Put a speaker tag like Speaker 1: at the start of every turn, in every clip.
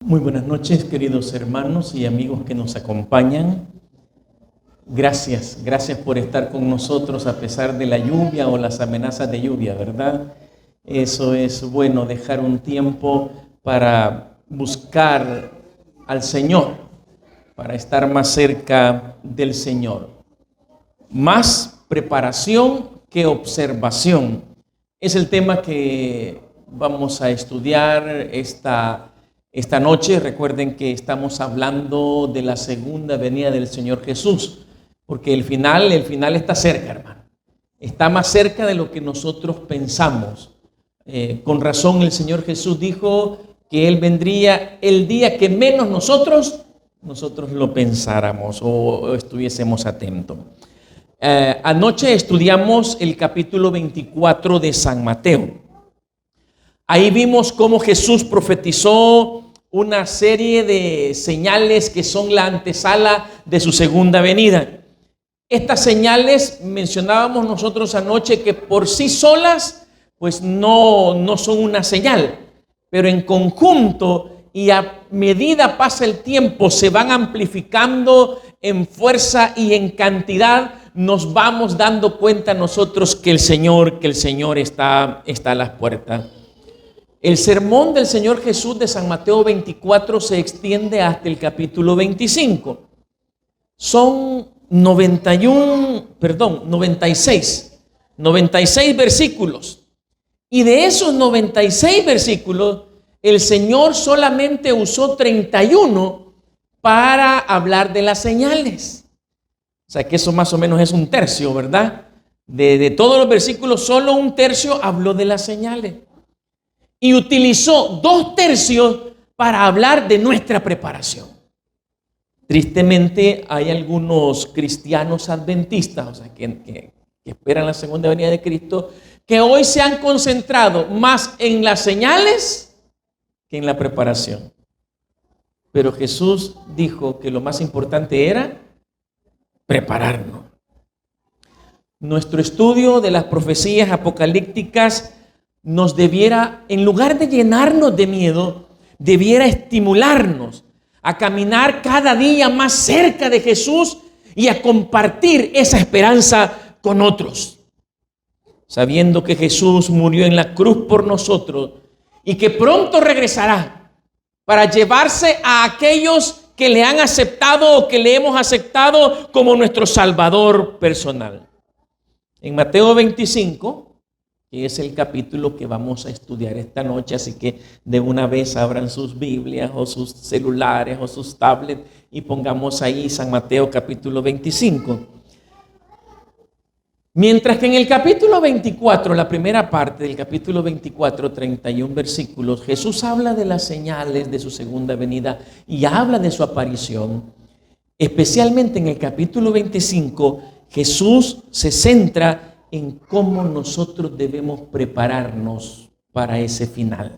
Speaker 1: Muy buenas noches, queridos hermanos y amigos que nos acompañan. Gracias por estar con nosotros a pesar de la lluvia o las amenazas de lluvia, ¿verdad? Eso es bueno, dejar un tiempo para buscar al Señor, para estar más cerca del Señor. Más preparación que observación es el tema que vamos a estudiar esta noche. Recuerden que estamos hablando de la segunda venida del Señor Jesús, porque el final está cerca, hermano. Está más cerca de lo que nosotros pensamos. Con razón el Señor Jesús dijo que Él vendría el día que menos nosotros lo pensáramos o estuviésemos atentos. Anoche estudiamos el capítulo 24 de San Mateo. Ahí vimos cómo Jesús profetizó una serie de señales que son la antesala de su segunda venida. Estas señales mencionábamos nosotros anoche que por sí solas pues no son una señal, pero en conjunto y a medida pasa el tiempo se van amplificando en fuerza y en cantidad. Nos vamos dando cuenta nosotros que el Señor está a las puertas. El sermón del Señor Jesús de San Mateo 24 se extiende hasta el capítulo 25. Son 96 versículos. Y de esos 96 versículos, el Señor solamente usó 31 para hablar de las señales. O sea que eso más o menos es un tercio, ¿verdad? De todos los versículos, solo un tercio habló de las señales. Y utilizó 2/3 para hablar de nuestra preparación. Tristemente hay algunos cristianos adventistas, o sea, que esperan la segunda venida de Cristo, que hoy se han concentrado más en las señales que en la preparación. Pero Jesús dijo que lo más importante era prepararnos. Nuestro estudio de las profecías apocalípticas nos debiera, en lugar de llenarnos de miedo, debiera estimularnos a caminar cada día más cerca de Jesús y a compartir esa esperanza con otros, sabiendo que Jesús murió en la cruz por nosotros y que pronto regresará para llevarse a aquellos que le han aceptado o que le hemos aceptado como nuestro Salvador personal. En Mateo 25, que es el capítulo que vamos a estudiar esta noche, así que de una vez abran sus Biblias o sus celulares o sus tablets y pongamos ahí San Mateo capítulo 25. Mientras que en el capítulo 24, la primera parte del capítulo 24, 31 versículos, Jesús habla de las señales de su segunda venida y habla de su aparición. Especialmente en el capítulo 25, Jesús se centra en cómo nosotros debemos prepararnos para ese final.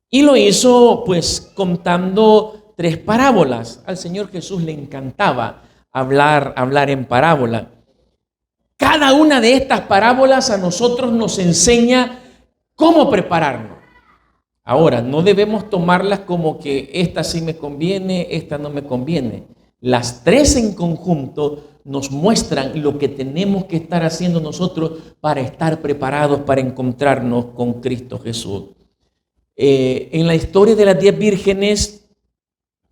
Speaker 1: Y lo hizo pues contando 3 parábolas. Al Señor Jesús le encantaba hablar en parábola. Cada una de estas parábolas a nosotros nos enseña cómo prepararnos. Ahora, no debemos tomarlas como que esta sí me conviene, esta no me conviene. Las 3 en conjunto nos muestran lo que tenemos que estar haciendo nosotros para estar preparados para encontrarnos con Cristo Jesús. En la historia de las 10 vírgenes,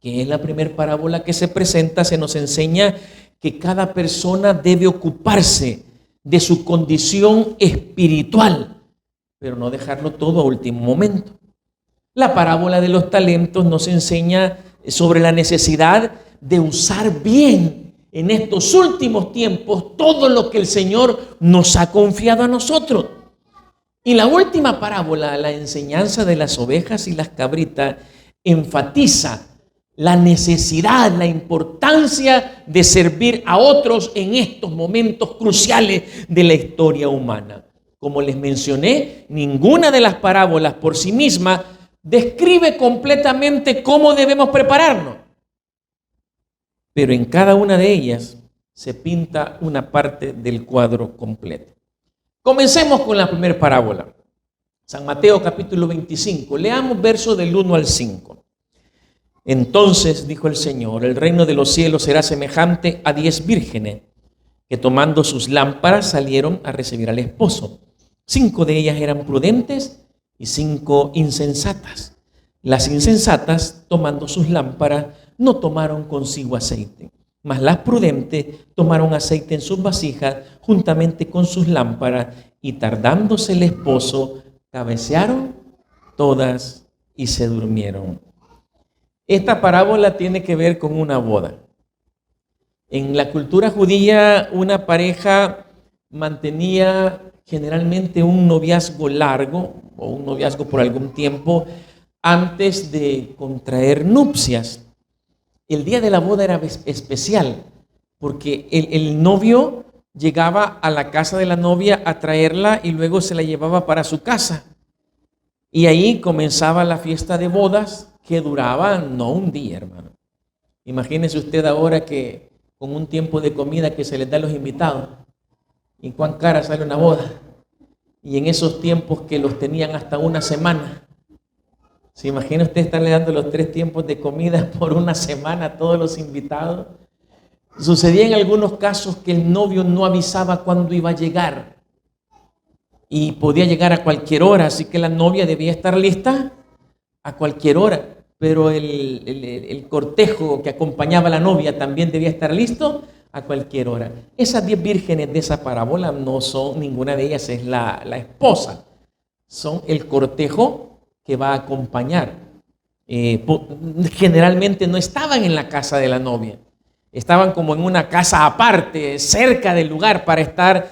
Speaker 1: que es la primera parábola que se presenta, se nos enseña que cada persona debe ocuparse de su condición espiritual, pero no dejarlo todo a último momento. La parábola de los talentos nos enseña sobre la necesidad de usar bien en estos últimos tiempos todo lo que el Señor nos ha confiado a nosotros. Y la última parábola, la enseñanza de las ovejas y las cabritas, enfatiza la necesidad, la importancia de servir a otros en estos momentos cruciales de la historia humana. Como les mencioné, ninguna de las parábolas por sí misma describe completamente cómo debemos prepararnos. Pero en cada una de ellas se pinta una parte del cuadro completo. Comencemos con la primera parábola. San Mateo capítulo 25. Leamos versos del 1 al 5. Entonces dijo el Señor: el reino de los cielos será semejante a 10 vírgenes que tomando sus lámparas salieron a recibir al esposo. 5 de ellas eran prudentes y 5 insensatas. Las insensatas, tomando sus lámparas, no tomaron consigo aceite, mas las prudentes tomaron aceite en sus vasijas juntamente con sus lámparas, y tardándose el esposo, cabecearon todas y se durmieron. Esta parábola tiene que ver con una boda. En la cultura judía, una pareja mantenía generalmente un noviazgo largo o un noviazgo por algún tiempo antes de contraer nupcias. El día de la boda era especial porque el novio llegaba a la casa de la novia a traerla y luego se la llevaba para su casa. Y ahí comenzaba la fiesta de bodas que duraba no un día, hermano. Imagínese usted ahora que con un tiempo de comida que se les da a los invitados, y cuán cara sale una boda. Y en esos tiempos que los tenían hasta una semana. ¿Se imagina usted estarle dando los 3 tiempos de comida por una semana a todos los invitados? Sucedía en algunos casos que el novio no avisaba cuándo iba a llegar. Y podía llegar a cualquier hora, así que la novia debía estar lista a cualquier hora. Pero el cortejo que acompañaba a la novia también debía estar listo a cualquier hora. Esas 10 vírgenes de esa parábola no son, ninguna de ellas es la esposa. Son el cortejo que va a acompañar. Generalmente no estaban en la casa de la novia. Estaban como en una casa aparte, cerca del lugar para estar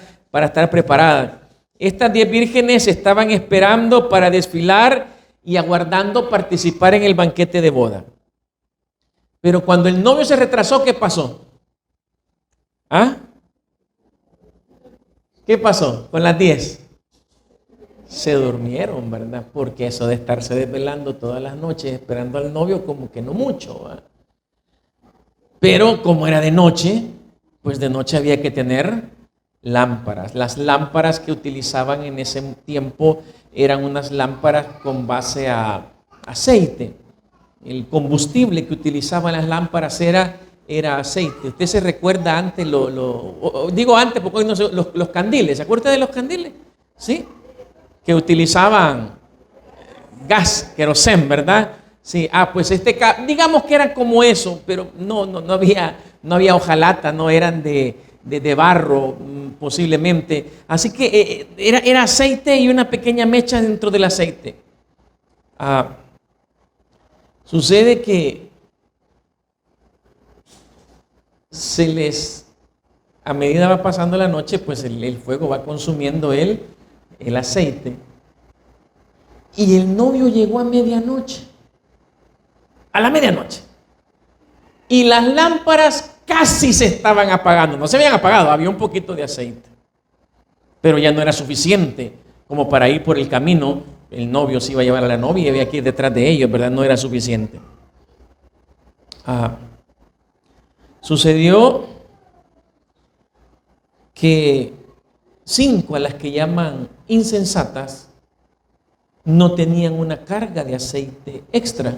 Speaker 1: preparadas. Estas 10 vírgenes estaban esperando para desfilar y aguardando participar en el banquete de boda. Pero cuando el novio se retrasó, ¿qué pasó? ¿Ah? ¿Qué pasó con las 10? Se durmieron, ¿verdad? Porque eso de estarse desvelando todas las noches esperando al novio, como que no mucho, ¿verdad? Pero como era de noche, pues de noche había que tener lámparas. Las lámparas que utilizaban en ese tiempo eran unas lámparas con base a aceite. El combustible que utilizaban las lámparas era aceite. Usted se recuerda antes, digo antes porque hoy no sé, los candiles. ¿Se acuerda de los candiles? ¿Sí? Que utilizaban gas, querosén, ¿verdad? Sí, pues digamos que era como eso, pero no había hojalata, no eran de barro posiblemente. Así que era aceite y una pequeña mecha dentro del aceite. Sucede que a medida va pasando la noche, pues el fuego va consumiendo el aceite. Y el novio llegó a medianoche. A la medianoche. Y las lámparas casi se estaban apagando. No se habían apagado, había un poquito de aceite. Pero ya no era suficiente como para ir por el camino. El novio se iba a llevar a la novia y había que ir detrás de ellos, ¿verdad? No era suficiente. Sucedió que 5 a las que llaman insensatas no tenían una carga de aceite extra.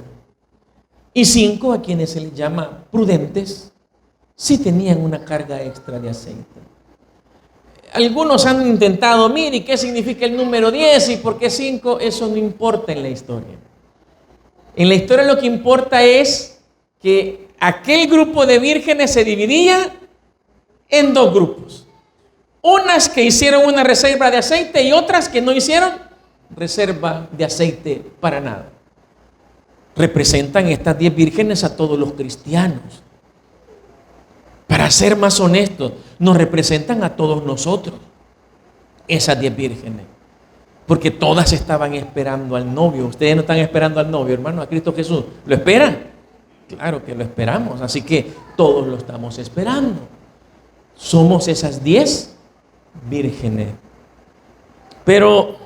Speaker 1: Y 5 a quienes se les llama prudentes sí tenían una carga extra de aceite. Algunos han intentado, mire, ¿qué significa el número 10 y por qué 5? Eso no importa en la historia. En la historia lo que importa es que aquel grupo de vírgenes se dividía en 2 grupos. Unas que hicieron una reserva de aceite y otras que no hicieron reserva de aceite para nada. Representan estas 10 vírgenes a todos los cristianos. Para ser más honestos, nos representan a todos nosotros, esas 10 vírgenes. Porque todas estaban esperando al novio. Ustedes no están esperando al novio, hermano, a Cristo Jesús. ¿Lo esperan? Claro que lo esperamos. Así que todos lo estamos esperando. Somos esas 10 vírgenes. Pero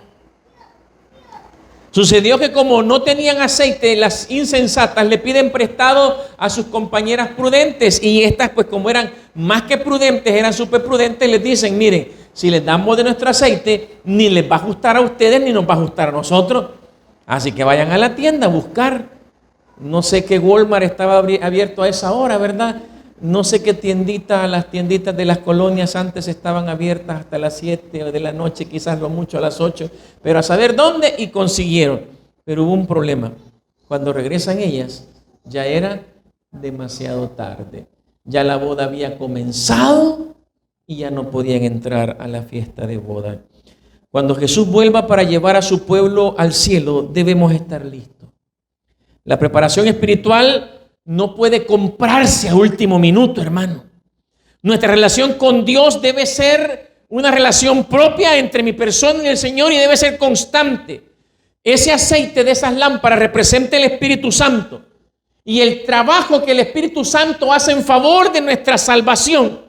Speaker 1: sucedió que como no tenían aceite, las insensatas le piden prestado a sus compañeras prudentes, y estas, pues como eran más que prudentes, eran súper prudentes, les dicen, miren, si les damos de nuestro aceite, ni les va a ajustar a ustedes, ni nos va a ajustar a nosotros. Así que vayan a la tienda a buscar No sé qué Walmart estaba abierto a esa hora, ¿verdad? No sé qué tiendita, las tienditas de las colonias antes estaban abiertas hasta las 7 de la noche, quizás lo mucho a las 8, pero a saber dónde, y consiguieron. Pero hubo un problema. Cuando regresan ellas, ya era demasiado tarde. Ya la boda había comenzado y ya no podían entrar a la fiesta de boda. Cuando Jesús vuelva para llevar a su pueblo al cielo, debemos estar listos. La preparación espiritual no puede comprarse a último minuto, hermano. Nuestra relación con Dios debe ser una relación propia entre mi persona y el Señor, y debe ser constante. Ese aceite de esas lámparas representa el Espíritu Santo y el trabajo que el Espíritu Santo hace en favor de nuestra salvación.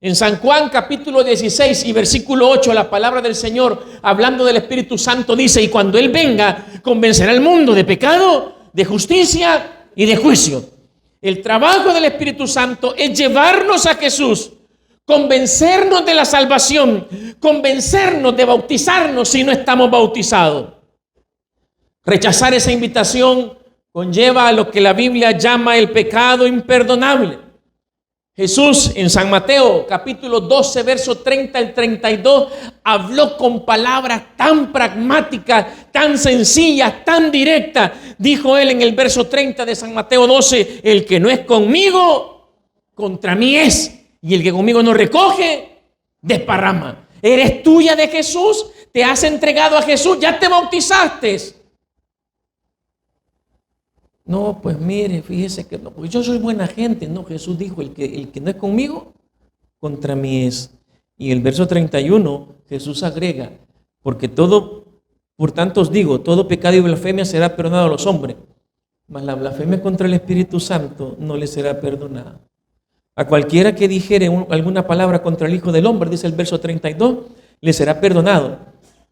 Speaker 1: En San Juan capítulo 16 y versículo 8, la palabra del Señor, hablando del Espíritu Santo, dice: y cuando Él venga, convencerá al mundo de pecado, de justicia y de juicio. El trabajo del Espíritu Santo es llevarnos a Jesús, convencernos de la salvación, convencernos de bautizarnos si no estamos bautizados. Rechazar esa invitación conlleva a lo que la Biblia llama el pecado imperdonable. Jesús en San Mateo capítulo 12 verso 30 al 32 habló con palabras tan pragmáticas, tan sencillas, tan directas. Dijo él en el verso 30 de San Mateo 12: el que no es conmigo, contra mí es, y el que conmigo no recoge, desparrama. ¿Eres tuya de Jesús? ¿Te has entregado a Jesús? ¿Ya te bautizaste? No, pues mire, fíjese que no, pues yo soy buena gente. No, Jesús dijo: el que no es conmigo, contra mí es. Y el verso 31, Jesús agrega: porque por tanto os digo, todo pecado y blasfemia será perdonado a los hombres, mas la blasfemia contra el Espíritu Santo no le será perdonada. A cualquiera que dijere alguna palabra contra el Hijo del Hombre, dice el verso 32, le será perdonado,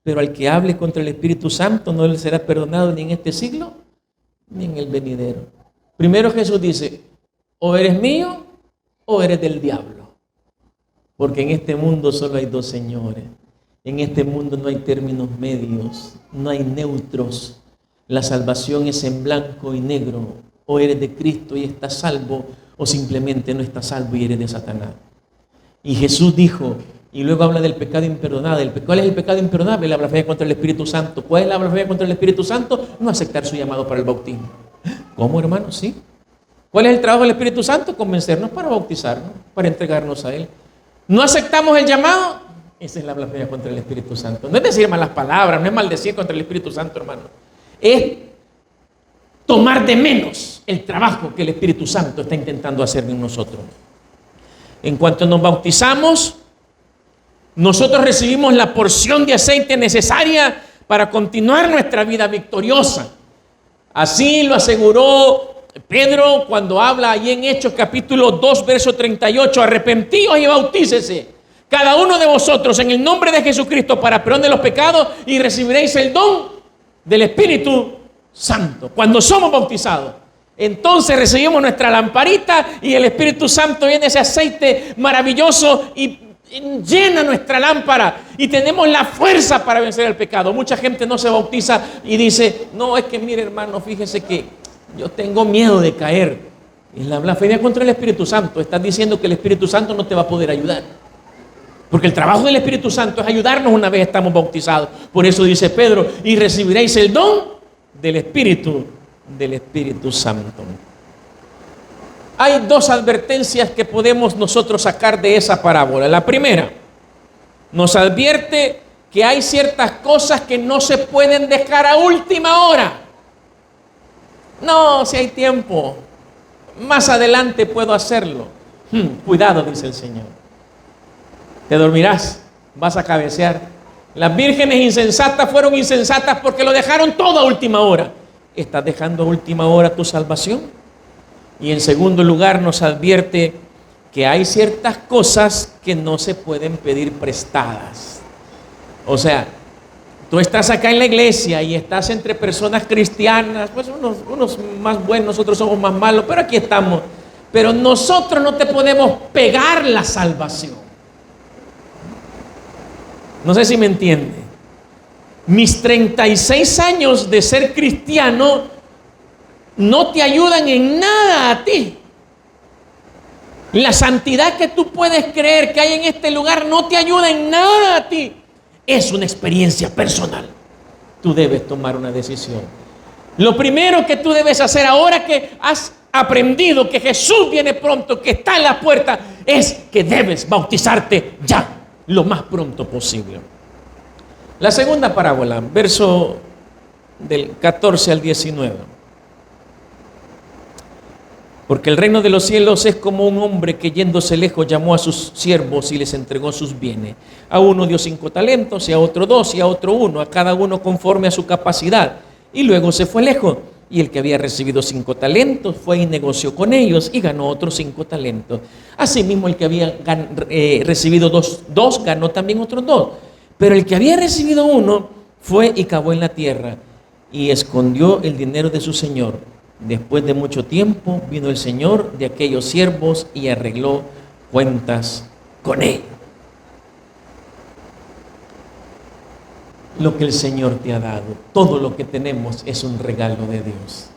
Speaker 1: pero al que hable contra el Espíritu Santo no le será perdonado ni en este siglo ni en el venidero. Primero Jesús dice: o eres mío o eres del diablo, porque en este mundo solo hay dos señores. En este mundo no hay términos medios, no hay neutros. La salvación es en blanco y negro: o eres de Cristo y estás salvo, o simplemente no estás salvo y eres de Satanás. Y Jesús dijo, y luego habla del pecado imperdonable. ¿Cuál es el pecado imperdonable? La blasfemia contra el Espíritu Santo. ¿Cuál es la blasfemia contra el Espíritu Santo? No aceptar su llamado para el bautismo. ¿Cómo, hermano? Sí. ¿Cuál es el trabajo del Espíritu Santo? Convencernos para bautizarnos, para entregarnos a Él. ¿No aceptamos el llamado? Esa es la blasfemia contra el Espíritu Santo. No es decir malas palabras, no es maldecir contra el Espíritu Santo, hermano. Es tomar de menos el trabajo que el Espíritu Santo está intentando hacer en nosotros. En cuanto nos bautizamos, nosotros recibimos la porción de aceite necesaria para continuar nuestra vida victoriosa. Así lo aseguró Pedro cuando habla allí en Hechos capítulo 2 verso 38: arrepentíos y bautícese cada uno de vosotros en el nombre de Jesucristo para perdón de los pecados, y recibiréis el don del Espíritu Santo. Cuando somos bautizados, entonces recibimos nuestra lamparita y el Espíritu Santo viene, ese aceite maravilloso, y llena nuestra lámpara y tenemos la fuerza para vencer el pecado. Mucha gente no se bautiza y dice: no, es que mire, hermano, fíjese que yo tengo miedo de caer. Es la blasfemia contra el Espíritu Santo. Estás diciendo que el Espíritu Santo no te va a poder ayudar, porque el trabajo del Espíritu Santo es ayudarnos una vez estamos bautizados. Por eso dice Pedro: y recibiréis el don del Espíritu Santo. Hay dos advertencias que podemos nosotros sacar de esa parábola. La primera, nos advierte que hay ciertas cosas que no se pueden dejar a última hora. No, si hay tiempo, más adelante puedo hacerlo. Cuidado, dice el Señor. Te dormirás, vas a cabecear. Las vírgenes insensatas fueron insensatas porque lo dejaron todo a última hora. ¿Estás dejando a última hora tu salvación? Y en segundo lugar, nos advierte que hay ciertas cosas que no se pueden pedir prestadas. O sea, tú estás acá en la iglesia y estás entre personas cristianas, pues unos más buenos, otros somos más malos, pero aquí estamos. Pero nosotros no te podemos pegar la salvación. No sé si me entiende. Mis 36 años de ser cristiano no te ayudan en nada a ti. La santidad que tú puedes creer que hay en este lugar no te ayuda en nada a ti. Es una experiencia personal. Tú debes tomar una decisión. Lo primero que tú debes hacer ahora que has aprendido que Jesús viene pronto, que está en la puerta, es que debes bautizarte ya, lo más pronto posible. La segunda parábola, verso del 14 al 19. Porque el reino de los cielos es como un hombre que yéndose lejos llamó a sus siervos y les entregó sus bienes. A uno dio 5 talentos, y a otro 2, y a otro 1, a cada uno conforme a su capacidad. Y luego se fue lejos. Y el que había recibido 5 talentos fue y negoció con ellos y ganó otros 5 talentos. Asimismo, el que había recibido dos ganó también otros 2. Pero el que había recibido 1 fue y cavó en la tierra y escondió el dinero de su señor. Después de mucho tiempo vino el señor de aquellos siervos y arregló cuentas con ellos. Lo que el Señor te ha dado, todo lo que tenemos es un regalo de Dios.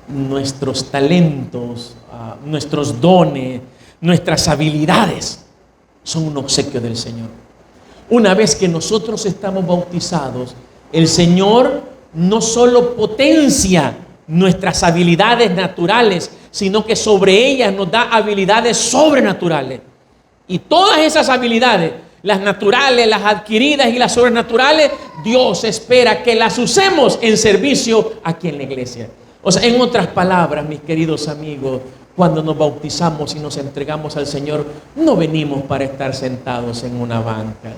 Speaker 1: Nuestros talentos, nuestros dones, nuestras habilidades son un obsequio del Señor. Una vez que nosotros estamos bautizados, el Señor no solo potencia nuestras habilidades naturales, sino que sobre ellas nos da habilidades sobrenaturales. Y todas esas habilidades, las naturales, las adquiridas y las sobrenaturales, Dios espera que las usemos en servicio aquí en la iglesia. O sea, en otras palabras, mis queridos amigos, cuando nos bautizamos y nos entregamos al Señor, no venimos para estar sentados en una banca.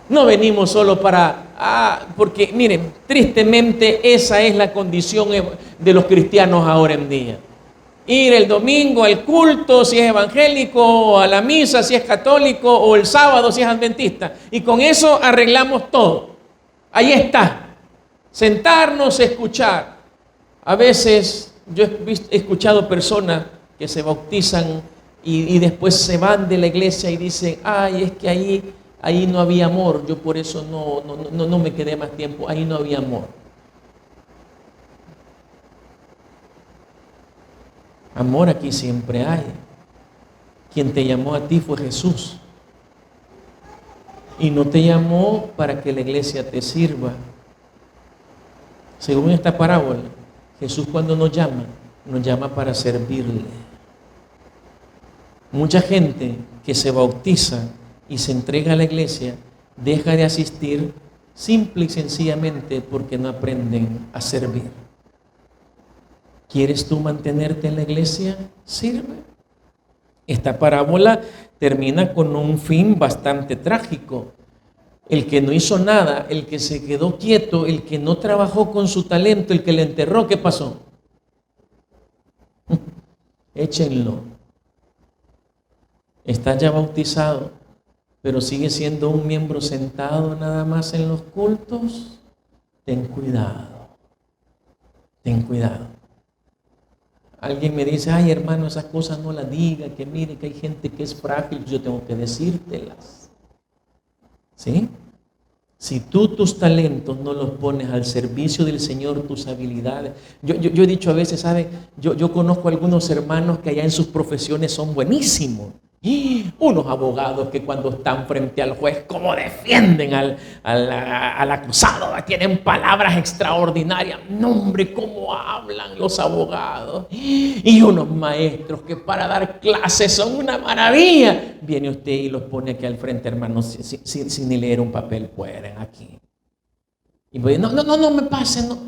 Speaker 1: No venimos solo para, porque miren, tristemente esa es la condición de los cristianos ahora en día. Ir el domingo al culto si es evangélico, o a la misa si es católico, o el sábado si es adventista. Y con eso arreglamos todo. Ahí está. Sentarnos, escuchar. A veces yo he escuchado personas que se bautizan y después se van de la iglesia y dicen, ay, es que ahí no había amor, yo por eso no me quedé más tiempo, ahí no había amor. Amor aquí siempre hay. Quien te llamó a ti fue Jesús. Y no te llamó para que la iglesia te sirva. Según esta parábola, Jesús cuando nos llama para servirle. Mucha gente que se bautiza y se entrega a la iglesia, deja de asistir simple y sencillamente porque no aprenden a servir. ¿Quieres tú mantenerte en la iglesia? Sirve. Esta parábola termina con un fin bastante trágico. El que no hizo nada, el que se quedó quieto, el que no trabajó con su talento, el que le enterró, ¿qué pasó? Échenlo. Está ya bautizado, pero sigue siendo un miembro sentado nada más en los cultos. Ten cuidado. Ten cuidado. Alguien me dice, ay hermano, esas cosas no las diga, que mire que hay gente que es frágil, yo tengo que decírtelas. ¿Sí? Si tú tus talentos no los pones al servicio del Señor, tus habilidades. Yo he dicho a veces, ¿sabe? Yo conozco a algunos hermanos que allá en sus profesiones son buenísimos. Y unos abogados que cuando están frente al juez, ¿cómo defienden al acusado? Tienen palabras extraordinarias. No, hombre, ¿cómo hablan los abogados? Y unos maestros que para dar clases son una maravilla. Viene usted y los pone aquí al frente, hermanos, sin ni leer un papel, pueden aquí. Y pues, no me pasen, no.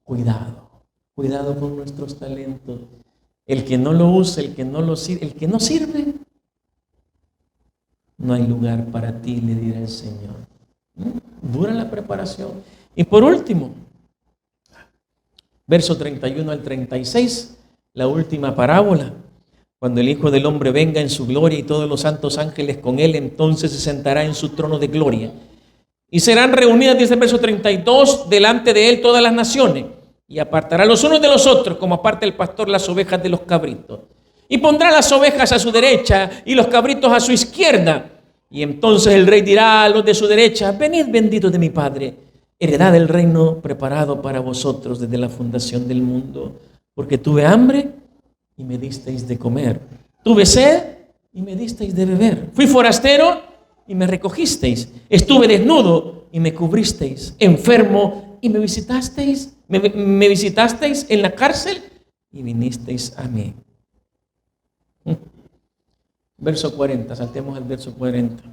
Speaker 1: Cuidado con nuestros talentos. El que no lo usa, el que no lo sirve, el que no sirve, no hay lugar para ti, le dirá el Señor. Dura la preparación. Y por último, verso 31 al 36, la última parábola. Cuando el Hijo del Hombre venga en su gloria y todos los santos ángeles con él, entonces se sentará en su trono de gloria. Y serán reunidas, dice el verso 32, delante de él todas las naciones. Y apartará los unos de los otros, como aparta el pastor las ovejas de los cabritos. Y pondrá las ovejas a su derecha y los cabritos a su izquierda. Y entonces el rey dirá a los de su derecha, venid benditos de mi Padre, heredad del reino preparado para vosotros desde la fundación del mundo. Porque tuve hambre y me disteis de comer. Tuve sed y me disteis de beber. Fui forastero y me recogisteis. Estuve desnudo y me cubristeis. Enfermo y me visitasteis. Me visitasteis en la cárcel y vinisteis a mí. Verso 40, saltemos al verso 40.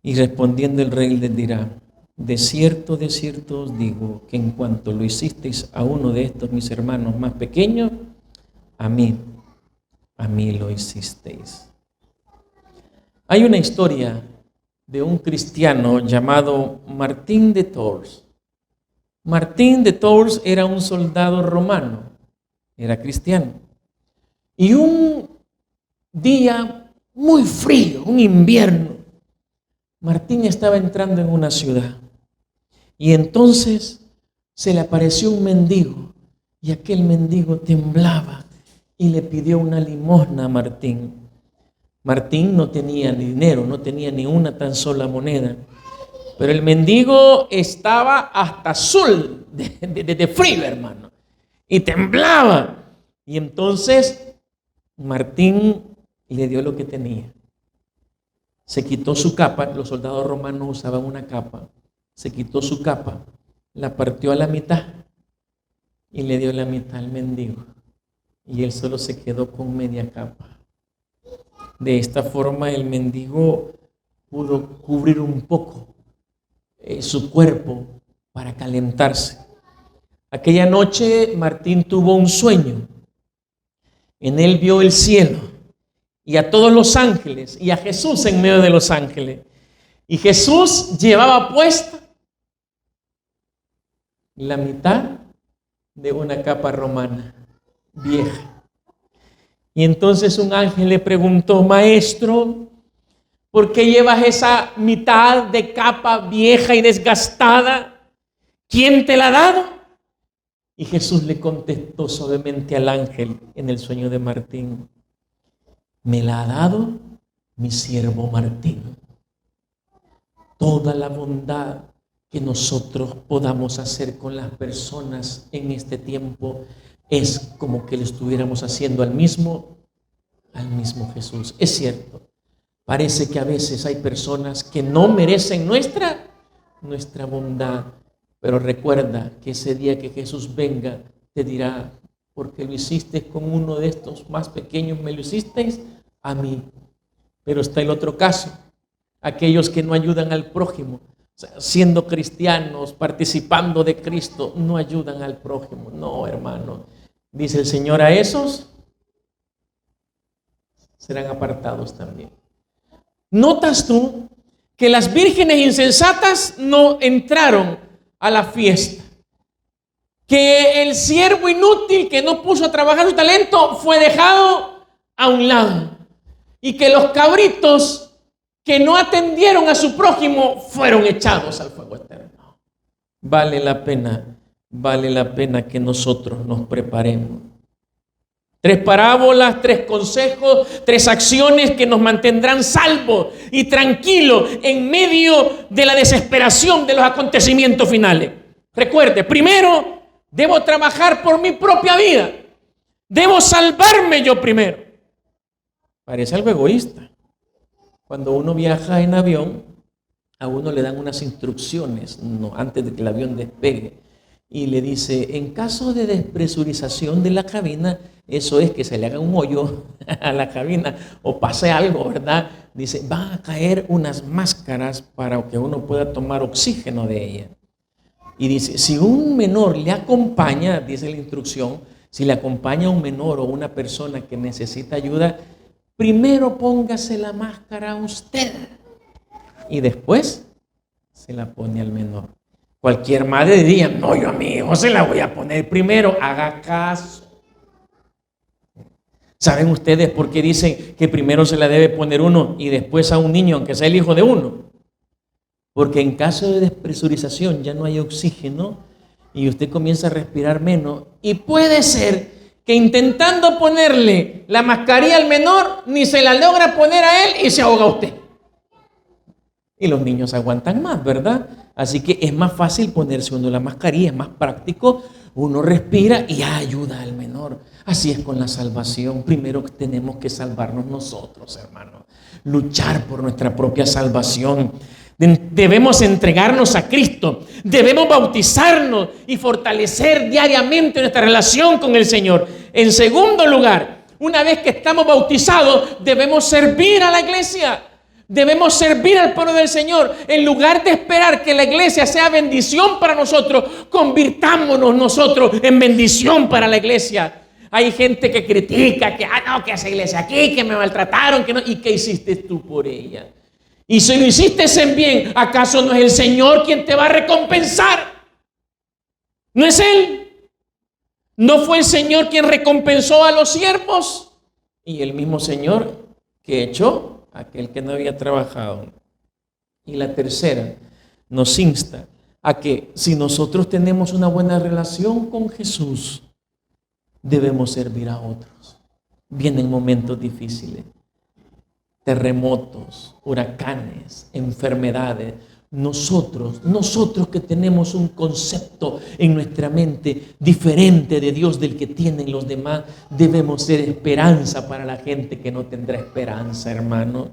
Speaker 1: Y respondiendo el rey les dirá: de cierto os digo, que en cuanto lo hicisteis a uno de estos mis hermanos más pequeños, a mí lo hicisteis. Hay una historia de un cristiano llamado Martín de Tours. Martín de Tours era un soldado romano, era cristiano. Y un día muy frío, un invierno, Martín estaba entrando en una ciudad. Y entonces se le apareció un mendigo, y aquel mendigo temblaba y le pidió una limosna a Martín. Martín no tenía ni dinero, no tenía ni una tan sola moneda, pero el mendigo estaba hasta azul de frío, hermano, y temblaba. Y entonces Martín le dio lo que tenía. Se quitó su capa, los soldados romanos usaban una capa. Se quitó su capa, la partió a la mitad y le dio la mitad al mendigo. Y él solo se quedó con media capa. De esta forma el mendigo pudo cubrir un poco su cuerpo para calentarse. Aquella noche Martín tuvo un sueño. En él vio el cielo y a todos los ángeles y a Jesús en medio de los ángeles. Y Jesús llevaba puesta la mitad de una capa romana vieja. Y entonces un ángel le preguntó: maestro, ¿por qué llevas esa mitad de capa vieja y desgastada? ¿Quién te la ha dado? Y Jesús le contestó suavemente al ángel en el sueño de Martín: me la ha dado mi siervo Martín. Toda la bondad que nosotros podamos hacer con las personas en este tiempo es como que le estuviéramos haciendo al mismo Jesús. Es cierto, parece que a veces hay personas que no merecen nuestra bondad, pero recuerda que ese día que Jesús venga te dirá: porque lo hiciste con uno de estos más pequeños, me lo hicisteis a mí. Pero está el otro caso, aquellos que no ayudan al prójimo, siendo cristianos, participando de Cristo, no ayudan al prójimo. No, hermano, dice el Señor: a esos serán apartados también. ¿Notas tú que las vírgenes insensatas no entraron a la fiesta? Que el siervo inútil que no puso a trabajar su talento fue dejado a un lado. Y que los cabritos que no atendieron a su prójimo fueron echados al fuego eterno. Vale la pena que nosotros nos preparemos. 3 parábolas, 3 consejos, 3 acciones que nos mantendrán salvos y tranquilos en medio de la desesperación de los acontecimientos finales. Recuerde, primero, debo trabajar por mi propia vida. Debo salvarme yo primero. Parece algo egoísta. Cuando uno viaja en avión, a uno le dan unas instrucciones antes de que el avión despegue. Y le dice: en caso de despresurización de la cabina, eso es que se le haga un hoyo a la cabina o pase algo, ¿verdad? Dice: van a caer unas máscaras para que uno pueda tomar oxígeno de ella. Y dice: si un menor le acompaña, dice la instrucción, si le acompaña un menor o una persona que necesita ayuda, primero póngase la máscara a usted y después se la pone al menor. Cualquier madre diría: no, yo a mi hijo se la voy a poner primero. Haga caso. ¿Saben ustedes por qué dicen que primero se la debe poner uno y después a un niño, aunque sea el hijo de uno? Porque en caso de despresurización ya no hay oxígeno y usted comienza a respirar menos, y puede ser que intentando ponerle la mascarilla al menor ni se la logra poner a él y se ahoga usted. Y los niños aguantan más, ¿verdad? Así que es más fácil ponerse uno la mascarilla, es más práctico, uno respira y ayuda al menor. Así es con la salvación. Primero tenemos que salvarnos nosotros, hermanos. Luchar por nuestra propia salvación. Debemos entregarnos a Cristo, debemos bautizarnos y fortalecer diariamente nuestra relación con el Señor. En segundo lugar, una vez que estamos bautizados, debemos servir a la iglesia. Debemos servir al pueblo del Señor. En lugar de esperar que la iglesia sea bendición para nosotros, convirtámonos nosotros en bendición para la iglesia. Hay gente que critica, que no, que esa iglesia aquí, que me maltrataron, que no. ¿Y qué hiciste tú por ella? Y si lo hiciste en bien, ¿acaso no es el Señor quien te va a recompensar? ¿No es Él? ¿No fue el Señor quien recompensó a los siervos? Y el mismo Señor que echó a aquel que no había trabajado. Y la tercera, nos insta a que si nosotros tenemos una buena relación con Jesús, debemos servir a otros. Vienen momentos difíciles. Terremotos, huracanes, enfermedades. Nosotros que tenemos un concepto en nuestra mente diferente de Dios del que tienen los demás, debemos ser esperanza para la gente que no tendrá esperanza, hermano.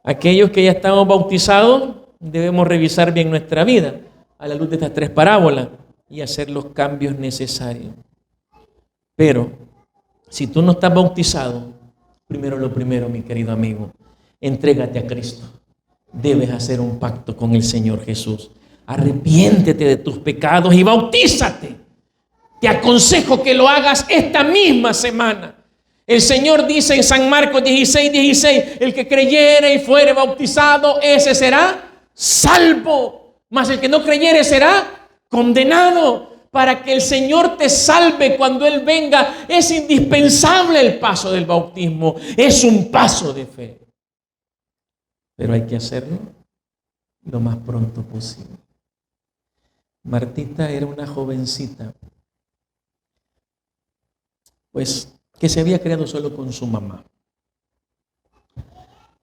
Speaker 1: Aquellos que ya estamos bautizados, debemos revisar bien nuestra vida a la luz de estas tres parábolas y hacer los cambios necesarios. Pero si tú no estás bautizado, lo primero, mi querido amigo, entrégate a Cristo. Debes hacer un pacto con el Señor Jesús. Arrepiéntete de tus pecados y bautízate. Te aconsejo que lo hagas esta misma semana. El Señor dice en San Marcos 16:16, el que creyere y fuere bautizado, ese será salvo. Mas el que no creyere será condenado. Para que el Señor te salve cuando Él venga, es indispensable el paso del bautismo. Es un paso de fe. Pero hay que hacerlo lo más pronto posible. Martita era una jovencita, pues que se había criado solo con su mamá.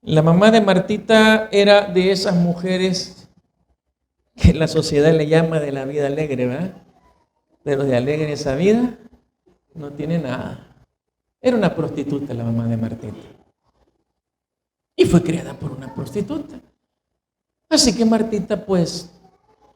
Speaker 1: La mamá de Martita era de esas mujeres que la sociedad le llama de la vida alegre, ¿verdad? Pero de alegre esa vida no tiene nada. Era una prostituta la mamá de Martita. Y fue criada por una prostituta. Así que Martita, pues,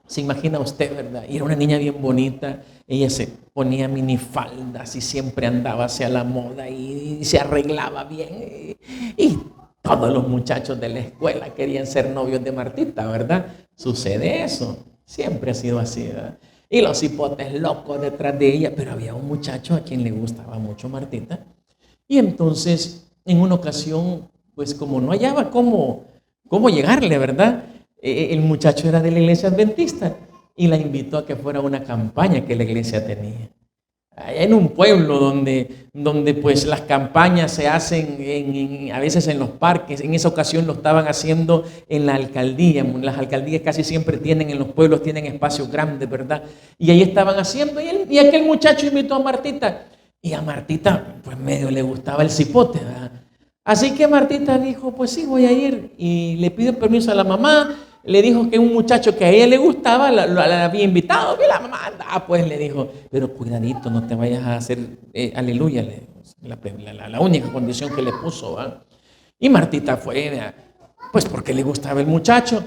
Speaker 1: se imagina usted, ¿verdad? Y era una niña bien bonita. Ella se ponía minifaldas y siempre andaba hacia la moda y se arreglaba bien. Y todos los muchachos de la escuela querían ser novios de Martita, ¿verdad? Sucede eso. Siempre ha sido así, ¿verdad? Y los hipotes locos detrás de ella, pero había un muchacho a quien le gustaba mucho Martita. Y entonces, en una ocasión, pues como no hallaba cómo llegarle, ¿verdad? El muchacho era de la iglesia adventista y la invitó a que fuera a una campaña que la iglesia tenía. Allá en un pueblo donde pues las campañas se hacen a veces en los parques. En esa ocasión lo estaban haciendo en la alcaldía. Las alcaldías casi siempre en los pueblos tienen espacios grandes, ¿verdad? Y ahí estaban haciendo y aquel muchacho invitó a Martita. Y a Martita pues medio le gustaba el cipote, ¿verdad? Así que Martita dijo, pues sí, voy a ir. Y le pidió permiso a la mamá. Le dijo que un muchacho que a ella le gustaba la había invitado. Y la mamá, pues le dijo, pero cuidadito, no te vayas a hacer aleluya. La única condición que le puso, ¿verdad? Y Martita fue, pues porque le gustaba el muchacho.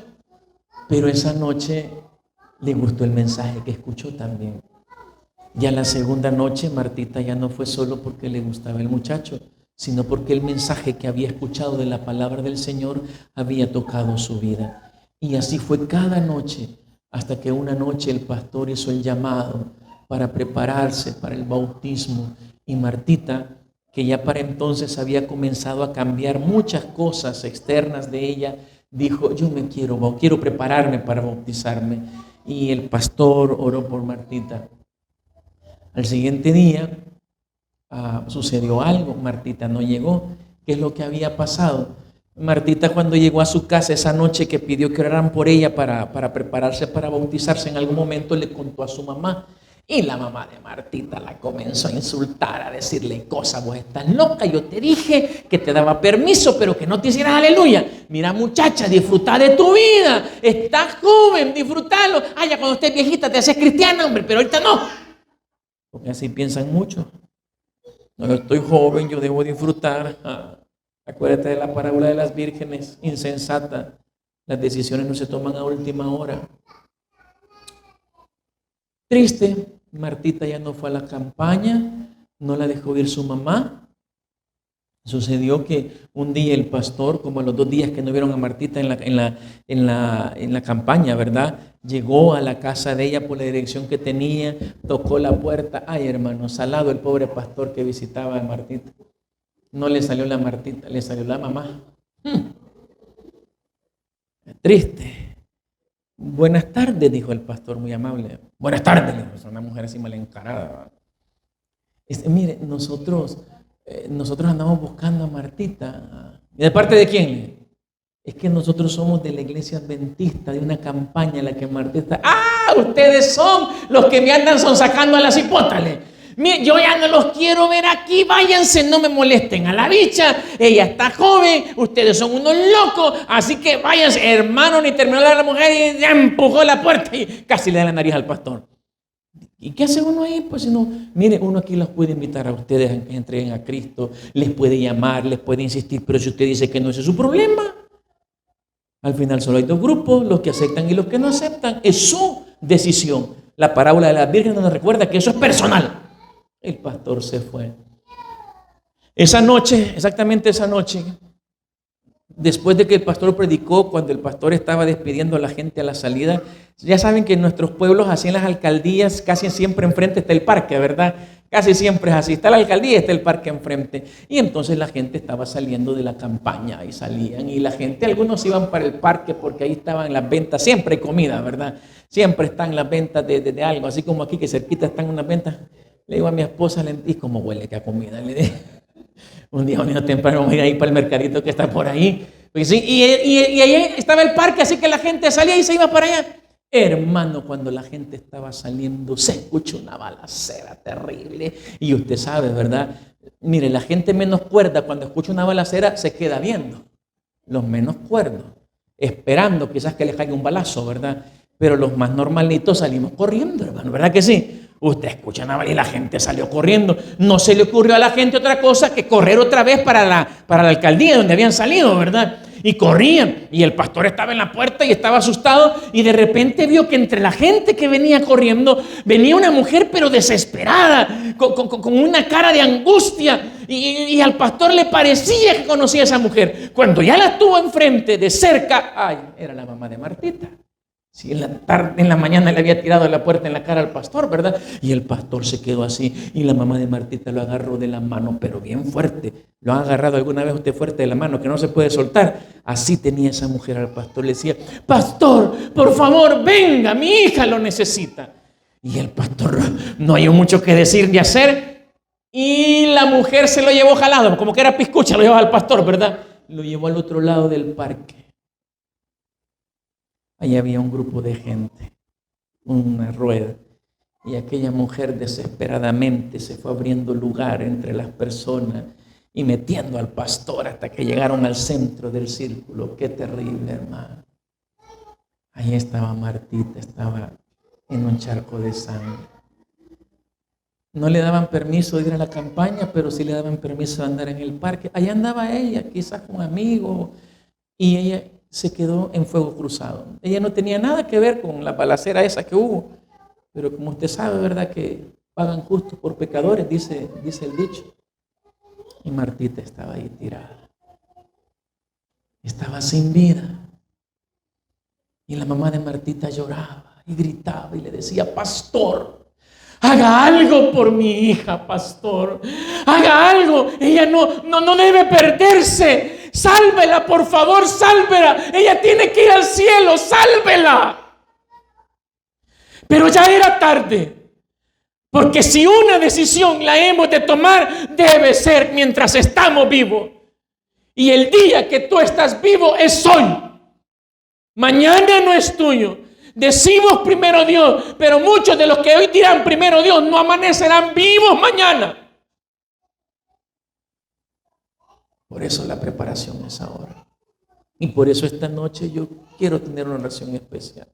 Speaker 1: Pero esa noche le gustó el mensaje que escuchó también. Ya la segunda noche Martita ya no fue solo porque le gustaba el muchacho, sino porque el mensaje que había escuchado de la palabra del Señor había tocado su vida. Y así fue cada noche, hasta que una noche el pastor hizo el llamado para prepararse para el bautismo. Y Martita, que ya para entonces había comenzado a cambiar muchas cosas externas de ella, dijo, yo quiero prepararme para bautizarme. Y el pastor oró por Martita. Al siguiente día sucedió algo, Martita no llegó. ¿Qué es lo que había pasado? Martita, cuando llegó a su casa esa noche que pidió que oraran por ella para prepararse para bautizarse, en algún momento le contó a su mamá. Y la mamá de Martita la comenzó a insultar, a decirle cosas: vos estás loca, yo te dije que te daba permiso, pero que no te hicieras aleluya. Mira, muchacha, disfruta de tu vida, estás joven, disfrutalo. Ah, ya cuando estés viejita te haces cristiana, hombre, pero ahorita no. Porque así piensan mucho. No, yo estoy joven, yo debo disfrutar. Acuérdate de la parábola de las vírgenes, insensata. Las decisiones no se toman a última hora. Triste, Martita ya no fue a la campaña, no la dejó ir su mamá. Sucedió que un día el pastor, como a los 2 días que no vieron a Martita en la campaña, ¿verdad? Llegó a la casa de ella por la dirección que tenía, tocó la puerta. Ay, hermano, salado el pobre pastor que visitaba a Martita. No le salió la Martita, le salió la mamá. Triste. Buenas tardes, dijo el pastor muy amable. Buenas tardes, le dijo, una mujer así mal encarada. Mire, nosotros andamos buscando a Martita. ¿Y de parte de quién? Es que nosotros somos de la iglesia adventista, de una campaña en la que Martita... ¡Ah! Ustedes son los que me andan sacando a las hipótales. Mire, yo ya no los quiero ver aquí, váyanse, no me molesten a la bicha, ella está joven, ustedes son unos locos, así que váyanse. Hermano, ni terminó la mujer y ya empujó la puerta y casi le da la nariz al pastor. ¿Y qué hace uno ahí? Pues si no, mire, uno aquí los puede invitar a ustedes a que entreguen a Cristo, les puede llamar, les puede insistir, pero si usted dice que no, ese es su problema. Al final solo hay 2 grupos, los que aceptan y los que no aceptan, es su decisión. La parábola de las vírgenes nos recuerda que eso es personal. El pastor se fue. Esa noche, exactamente esa noche, después de que el pastor predicó, cuando el pastor estaba despidiendo a la gente a la salida, ya saben que en nuestros pueblos, así en las alcaldías, casi siempre enfrente está el parque, ¿verdad? Casi siempre es así, está la alcaldía y está el parque enfrente. Y entonces la gente estaba saliendo de la campaña y salían, y la gente, algunos iban para el parque porque ahí estaban las ventas, siempre hay comida, ¿verdad? Siempre están las ventas de algo, así como aquí que cerquita están unas ventas. Le digo a mi esposa, ¿y cómo huele que a comida? Le dije, un día temprano vamos a ir ahí para el mercadito que está por ahí. Pues sí, y ahí estaba el parque, así que la gente salía y se iba para allá. Hermano, cuando la gente estaba saliendo, se escuchó una balacera terrible. Y usted sabe, ¿verdad? Mire, la gente menos cuerda, cuando escucha una balacera, se queda viendo. Los menos cuerdos, esperando quizás que le caiga un balazo, ¿verdad? Pero los más normalitos salimos corriendo, hermano, ¿verdad que sí? Usted escucha nada y la gente salió corriendo. No se le ocurrió a la gente otra cosa que correr otra vez para la alcaldía donde habían salido, ¿verdad? Y corrían. Y el pastor estaba en la puerta y estaba asustado. Y de repente vio que entre la gente que venía corriendo venía una mujer pero desesperada, con una cara de angustia. Y al pastor le parecía que conocía a esa mujer. Cuando ya la tuvo enfrente de cerca, ay, era la mamá de Martita. Sí, en la mañana le había tirado la puerta en la cara al pastor, ¿verdad? Y el pastor se quedó así y la mamá de Martita lo agarró de la mano, pero bien fuerte. ¿Lo ha agarrado alguna vez usted fuerte de la mano que no se puede soltar? Así tenía esa mujer al pastor. Le decía, pastor, por favor, venga, mi hija lo necesita. Y el pastor no hay mucho que decir ni hacer. Y la mujer se lo llevó jalado, como que era piscucha, lo llevaba al pastor, ¿verdad? Lo llevó al otro lado del parque. Allí había un grupo de gente, una rueda, y aquella mujer desesperadamente se fue abriendo lugar entre las personas y metiendo al pastor hasta que llegaron al centro del círculo. Qué terrible, hermano. Ahí estaba Martita, estaba en un charco de sangre. No le daban permiso de ir a la campaña, pero sí le daban permiso de andar en el parque. Allá andaba ella, quizás con amigos, y ella se quedó en fuego cruzado. Ella no tenía nada que ver con la balacera esa que hubo, pero como usted sabe, ¿verdad? Que pagan justo por pecadores, dice el dicho. Y Martita estaba ahí tirada. Estaba sin vida. Y la mamá de Martita lloraba y gritaba y le decía, pastor, haga algo por mi hija, pastor. Haga algo. Ella no debe perderse. Sálvela, por favor, sálvela. Ella tiene que ir al cielo, sálvela. Pero ya era tarde. Porque si una decisión la hemos de tomar, debe ser mientras estamos vivos. Y el día que tú estás vivo es hoy. Mañana no es tuyo. Decimos primero Dios, pero muchos de los que hoy dirán primero Dios no amanecerán vivos mañana. Por eso la preparación es ahora. Y por eso esta noche yo quiero tener una oración especial.